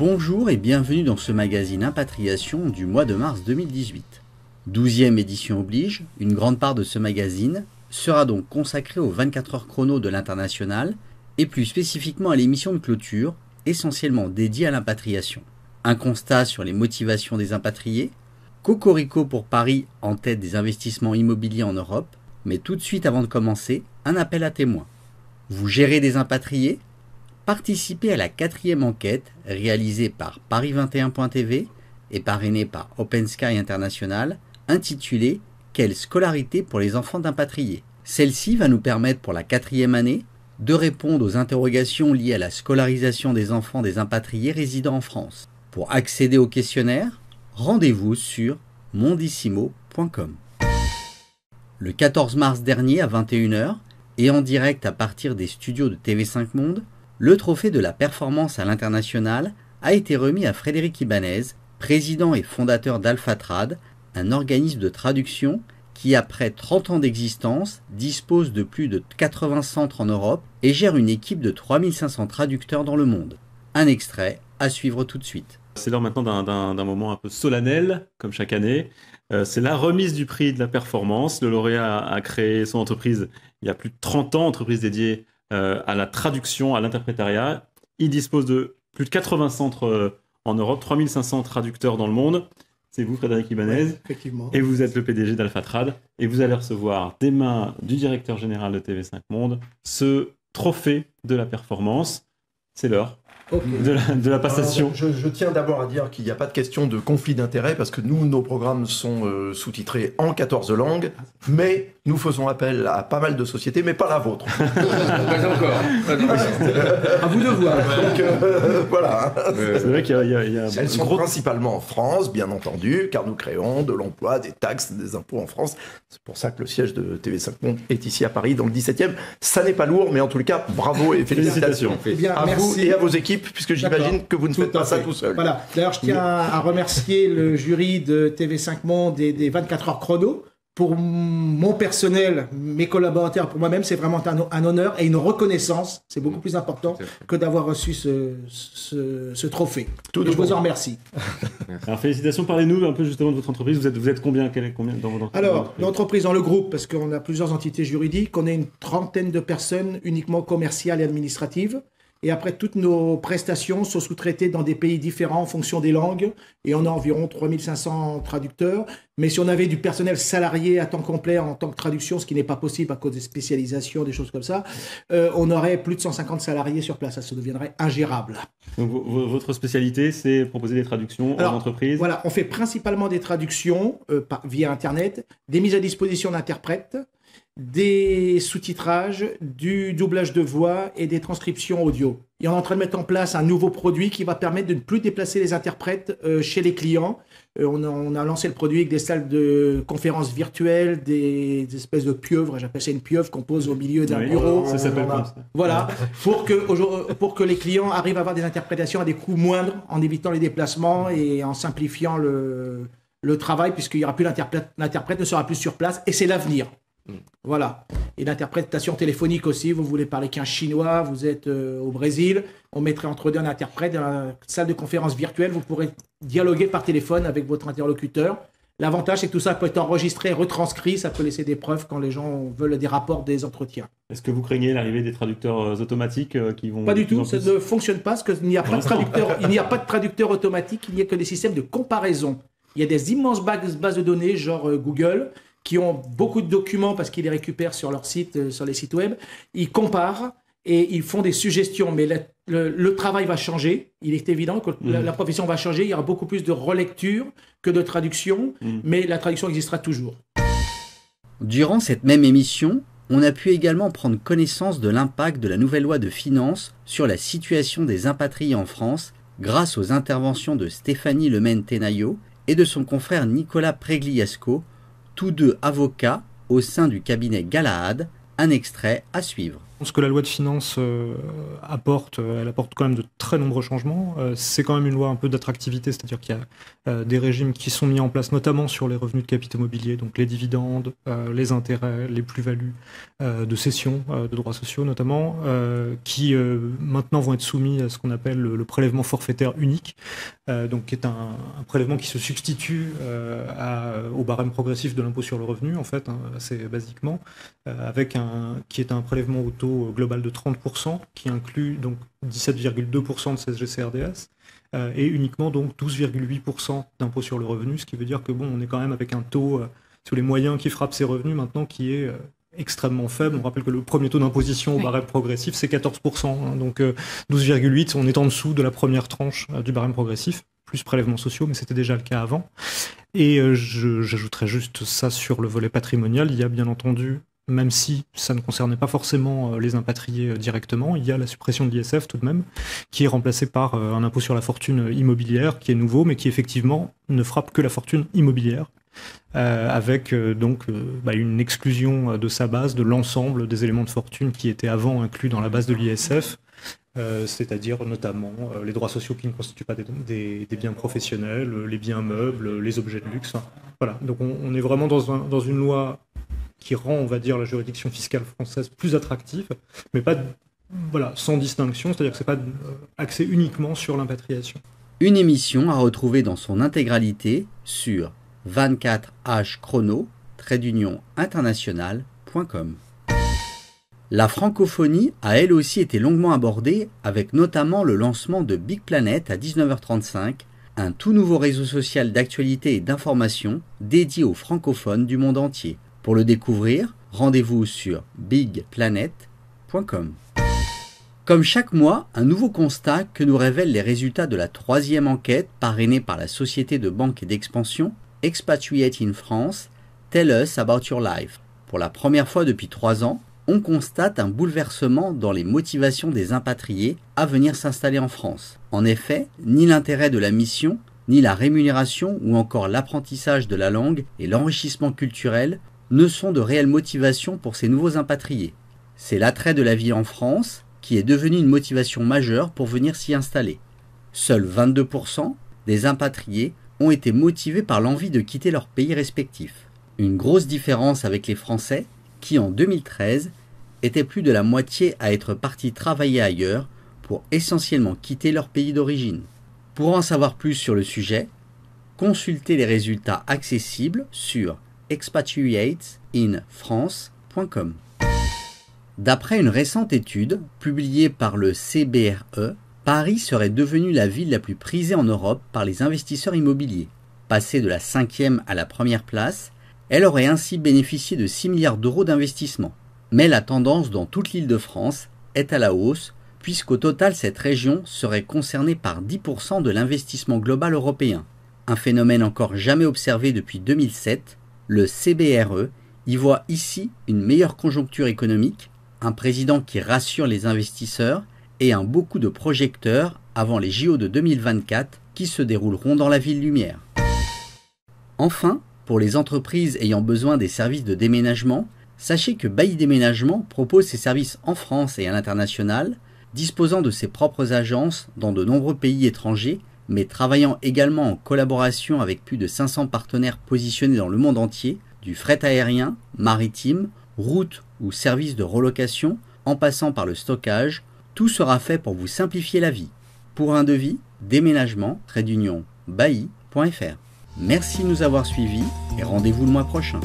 Bonjour et bienvenue dans ce magazine Impatriation du mois de mars 2018. 12e édition oblige, une grande part de ce magazine sera donc consacrée aux 24 heures chrono de l'international et plus spécifiquement à l'émission de clôture, essentiellement dédiée à l'impatriation. Un constat sur les motivations des impatriés, Cocorico pour Paris en tête des investissements immobiliers en Europe, mais tout de suite avant de commencer, un appel à témoins. Vous gérez des impatriés ? Participez à la 4e enquête réalisée par Paris21.tv et parrainée par Open Sky International, intitulée « Quelle scolarité pour les enfants d'impatriés ?» Celle-ci va nous permettre pour la 4e année de répondre aux interrogations liées à la scolarisation des enfants des impatriés résidant en France. Pour accéder au questionnaire, rendez-vous sur mondissimo.com. Le 14 mars dernier à 21h et en direct à partir des studios de TV5 Monde, le trophée de la performance à l'international a été remis à Frédéric Ibanez, président et fondateur d'Alphatrad, un organisme de traduction qui, après 30 ans d'existence, dispose de plus de 80 centres en Europe et gère une équipe de 3500 traducteurs dans le monde. Un extrait à suivre tout de suite. C'est l'heure maintenant d'un moment un peu solennel, comme chaque année. C'est la remise du prix de la performance. Le lauréat a créé son entreprise il y a plus de 30 ans, entreprise dédiée à la traduction, à l'interprétariat. Il dispose de plus de 80 centres en Europe, 3500 traducteurs dans le monde. C'est vous, Frédéric Ibanez, oui, effectivement. Et vous êtes le PDG d'Alphatrad. Et vous allez recevoir des mains du directeur général de TV5 Monde ce trophée de la performance. C'est l'heure. Okay. De la passation. Alors, je tiens d'abord à dire qu'il n'y a pas de question de conflit d'intérêts parce que nous, nos programmes sont sous-titrés en 14 langues, mais nous faisons appel à pas mal de sociétés, mais pas la vôtre. Pas encore. À vous de voir. Donc, voilà. C'est vrai qu'il y a Elles sont principalement en France, bien entendu, car nous créons de l'emploi, des taxes, des impôts en France. C'est pour ça que le siège de TV5 Monde est ici à Paris, dans le 17e. Ça n'est pas lourd, mais en tous les cas, bravo et félicitations. Eh bien, à vous et à vos équipes, puisque j'imagine que vous ne faites pas ça tout seul. Voilà. D'ailleurs, je tiens à remercier le jury de TV5 Monde et des 24 heures chrono. Pour mon personnel, mes collaborateurs, pour moi-même, c'est vraiment un honneur et une reconnaissance. C'est beaucoup plus important que d'avoir reçu ce trophée. Je vous en remercie. Alors, félicitations. Parlez-nous un peu justement de votre entreprise. Vous êtes combien dans votre entreprise? Alors, l'entreprise dans le groupe, parce qu'on a plusieurs entités juridiques, on est une trentaine de personnes uniquement commerciales et administratives. Et après, toutes nos prestations sont sous-traitées dans des pays différents en fonction des langues. Et on a environ 3500 traducteurs. Mais si on avait du personnel salarié à temps complet en tant que traduction, ce qui n'est pas possible à cause des spécialisations, des choses comme ça, on aurait plus de 150 salariés sur place. Ça deviendrait ingérable. Donc, votre spécialité, c'est proposer des traductions aux entreprises? Voilà, on fait principalement des traductions via Internet, des mises à disposition d'interprètes, des sous-titrages, du doublage de voix et des transcriptions audio. Et on est en train de mettre en place un nouveau produit qui va permettre de ne plus déplacer les interprètes chez les clients. On a lancé le produit avec des salles de conférences virtuelles, des espèces de pieuvres, j'appelle ça une pieuvre qu'on pose au milieu d'un bureau. Ça s'appelle comme ça. Voilà, pour que les clients arrivent à avoir des interprétations à des coûts moindres en évitant les déplacements et en simplifiant le travail puisqu'il n'y aura plus l'interprète ne sera plus sur place et c'est l'avenir. Voilà. Et l'interprétation téléphonique aussi, vous voulez parler qu'un chinois, vous êtes au Brésil, on mettrait entre deux un interprète dans la salle de conférence virtuelle, vous pourrez dialoguer par téléphone avec votre interlocuteur. L'avantage, c'est que tout ça peut être enregistré, retranscrit, ça peut laisser des preuves quand les gens veulent des rapports des entretiens. Est-ce que vous craignez l'arrivée des traducteurs automatiques qui vont... Pas du tout, ça ne fonctionne pas, parce qu'il n'y a pas de traducteur, il n'y a pas de traducteur automatique, il n'y a que des systèmes de comparaison. Il y a des immenses bases de données, genre Google, qui ont beaucoup de documents parce qu'ils les récupèrent sur leur site, sur les sites web. Ils comparent et ils font des suggestions. Mais le travail va changer. Il est évident que la profession va changer. Il y aura beaucoup plus de relecture que de traduction, mais la traduction existera toujours. Durant cette même émission, on a pu également prendre connaissance de l'impact de la nouvelle loi de finances sur la situation des impatriés en France grâce aux interventions de Stéphanie Lemaine-Tenaillot et de son confrère Nicolas Pregliasco, tous deux avocats au sein du cabinet Galahad. Un extrait à suivre. Ce que la loi de finances apporte, elle apporte quand même de très nombreux changements. C'est quand même une loi un peu d'attractivité, c'est-à-dire qu'il y a des régimes qui sont mis en place, notamment sur les revenus de capitaux mobiliers, donc les dividendes, les intérêts, les plus-values de cession de droits sociaux notamment, qui maintenant vont être soumis à ce qu'on appelle le prélèvement forfaitaire unique, donc qui est un prélèvement qui se substitue au barème progressif de l'impôt sur le revenu, en fait, assez basiquement, qui est un prélèvement au taux global de 30%, qui inclut donc 17,2% de CSG-CRDS et uniquement donc 12,8% d'impôt sur le revenu, ce qui veut dire que bon, on est quand même avec un taux sur les moyens qui frappent ces revenus maintenant qui est extrêmement faible. On rappelle que le premier taux d'imposition au barème progressif, c'est 14%, donc 12,8%, on est en dessous de la première tranche du barème progressif, plus prélèvements sociaux, mais c'était déjà le cas avant. Et j'ajouterais juste ça sur le volet patrimonial. Il y a bien entendu, même si ça ne concernait pas forcément les impatriés directement, il y a la suppression de l'ISF tout de même, qui est remplacée par un impôt sur la fortune immobilière, qui est nouveau, mais qui effectivement ne frappe que la fortune immobilière, avec une exclusion de sa base de l'ensemble des éléments de fortune qui étaient avant inclus dans la base de l'ISF, c'est-à-dire notamment les droits sociaux qui ne constituent pas des biens professionnels, les biens meubles, les objets de luxe. Voilà. Donc on est vraiment dans une loi qui rend, on va dire, la juridiction fiscale française plus attractive, mais pas sans distinction, c'est-à-dire que c'est pas axé uniquement sur l'impatriation. Une émission à retrouver dans son intégralité sur 24hchrono-international.com. La francophonie a elle aussi été longuement abordée, avec notamment le lancement de Big Planet à 19h35, un tout nouveau réseau social d'actualité et d'information dédié aux francophones du monde entier. Pour le découvrir, rendez-vous sur bigplanet.com. Comme chaque mois, un nouveau constat que nous révèlent les résultats de la 3e enquête parrainée par la société de banque et d'expansion Expatriate in France, Tell Us About Your Life. Pour la première fois depuis 3 ans, on constate un bouleversement dans les motivations des impatriés à venir s'installer en France. En effet, ni l'intérêt de la mission, ni la rémunération ou encore l'apprentissage de la langue et l'enrichissement culturel ne sont de réelles motivations pour ces nouveaux impatriés. C'est l'attrait de la vie en France qui est devenu une motivation majeure pour venir s'y installer. Seuls 22% des impatriés ont été motivés par l'envie de quitter leur pays respectif. Une grosse différence avec les Français qui, en 2013, étaient plus de la moitié à être partis travailler ailleurs pour essentiellement quitter leur pays d'origine. Pour en savoir plus sur le sujet, consultez les résultats accessibles sur expatriatesinfrance.com. D'après une récente étude publiée par le CBRE, Paris serait devenue la ville la plus prisée en Europe par les investisseurs immobiliers. Passée de la 5e à la première place, elle aurait ainsi bénéficié de 6 milliards d'euros d'investissement. Mais la tendance dans toute l'Île-de-France est à la hausse, puisqu'au total cette région serait concernée par 10% de l'investissement global européen. Un phénomène encore jamais observé depuis 2007, le CBRE y voit ici une meilleure conjoncture économique, un président qui rassure les investisseurs et un beaucoup de projecteurs avant les JO de 2024 qui se dérouleront dans la ville lumière. Enfin, pour les entreprises ayant besoin des services de déménagement, sachez que Bailly Déménagement propose ses services en France et à l'international, disposant de ses propres agences dans de nombreux pays étrangers, mais travaillant également en collaboration avec plus de 500 partenaires positionnés dans le monde entier, du fret aérien, maritime, route ou service de relocation, en passant par le stockage, tout sera fait pour vous simplifier la vie. Pour un devis, déménagement-bailly.fr. Merci de nous avoir suivis et rendez-vous le mois prochain.